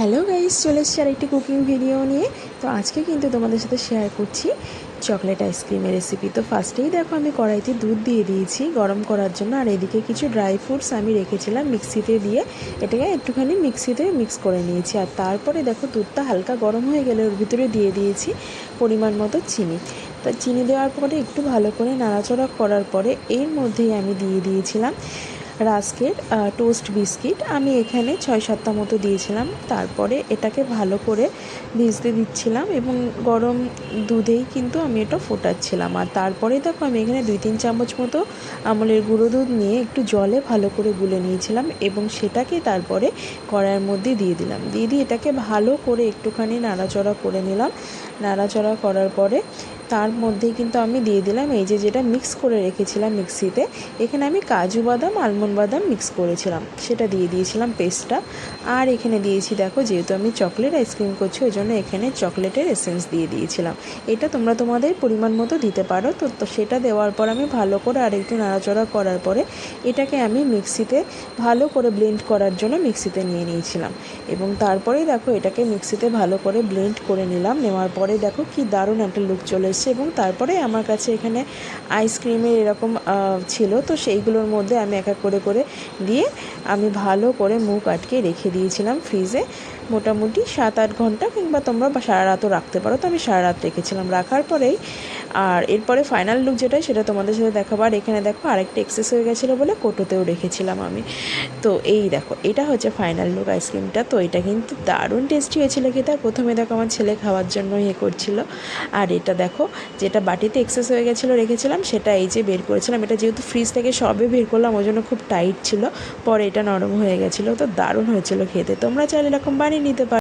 Hello guys, চলে এসেছি আরেকটি কুকিং ভিডিও নিয়ে। তো আজকে কিন্তু তোমাদের সাথে শেয়ার করছি চকলেট আইসক্রিমের রেসিপি। তো ফার্স্টেই দেখো আমি কড়াইতে দুধ দিয়ে দিয়েছি গরম করার জন্য, আর এদিকে কিছু ড্রাই ফ্রুটস আমি রেখেছিলাম মিক্সিতে দিয়ে এটাকে একটুখানি মিক্সিতে মিক্স করে নিয়েছি। আর তারপরে দেখো দুধটা হালকা গরম হয়ে গেলে ওর ভিতরে দিয়ে দিয়েছি পরিমাণ মতো চিনি। তা চিনি দেওয়ার পরে একটু ভালো করে নাড়াচাড়া করার পরে এর মধ্যেই আমি দিয়ে দিয়েছিলাম রাস্কের টোস্ট বিস্কিট। আমি এখানে 6-7টা মতো দিয়েছিলাম। তারপরে এটাকে ভালো করে ভিজতে দিচ্ছিলাম এবং গরম দুধেই কিন্তু আমি এটা ফোটাচ্ছিলাম। আর তারপরে দেখো আমি এখানে 2-3 চামচ মতো আমলের গুঁড়ো দুধ নিয়ে একটু জলে ভালো করে গুলে নিয়েছিলাম এবং সেটাকে তারপরে কড়াইয়ের মধ্যে দিয়ে দিলাম। দিয়ে এটাকে ভালো করে একটুখানি নাড়াচাড়া করে নিলাম। নাড়াচাড়া করার পরে তার মধ্যেই কিন্তু আমি দিয়ে দিলাম এই যেটা মিক্স করে রেখেছিলাম মিক্সিতে। এখানে আমি কাজু বাদাম আলমন্ড বাদাম মিক্স করেছিলাম, সেটা দিয়ে দিয়েছিলাম পেস্টটা। আর এখানে দিয়েছি দেখো, যেহেতু আমি চকলেট আইসক্রিম করছি ওই জন্য এখানে চকলেটের এসেন্স দিয়ে দিয়েছিলাম। এটা তোমরা তোমাদের পরিমাণ মতো দিতে পারো। তো সেটা দেওয়ার পর আমি ভালো করে আরেকটু নাড়াচাড়া করার পরে এটাকে আমি মিক্সিতে ভালো করে ব্লেন্ড করার জন্য মিক্সিতে নিয়ে নিয়েছিলাম। এবং তারপরেই দেখো এটাকে মিক্সিতে ভালো করে ব্লেন্ড করে নিলাম। নেওয়ার পরে দেখো কি দারুণ একটা লুক চলে এসেছে। এবং তারপরে আমার কাছে এখানে আইসক্রিমের এরকম ছিল, তো সেইগুলোর মধ্যে আমি এক এক করে দিয়ে আমি ভালো করে মুখ আটকে রেখে দিয়েছিলাম ফ্রিজে মোটামুটি 7-8 ঘন্টা, কিংবা তোমরা সারা রাতও রাখতে পারো। তো আমি সারা রাত রেখেছিলাম। রাখার পরেই আর এরপরে ফাইনাল লুক যেটা সেটা তোমাদের সাথে দেখাবো। আর এখানে দেখো আরেকটা এক্সেস হয়ে গেছিলো বলে কোটোতেও রেখেছিলাম আমি। তো এই দেখো এটা হচ্ছে ফাইনাল লুক আইসক্রিমটা। তো এটা কিন্তু দারুণ টেস্টি হয়েছিল খেতে। প্রথমে দেখো আমার ছেলে খাওয়ার জন্য করছিল। আর এটা দেখো যেটা বাটিতে এক্সেস হয়ে গেছিলো রেখেছিলাম সেটা এই যে বের করেছিলাম। এটা যেহেতু ফ্রিজ থেকে সবে বের করলাম ওই জন্য খুব টাইট ছিল, পরে এটা নরম হয়ে গেছিলো। তো দারুণ হয়েছিল খেতে। তোমরা চাইলে এরকম বানিয়ে নিতে পারো।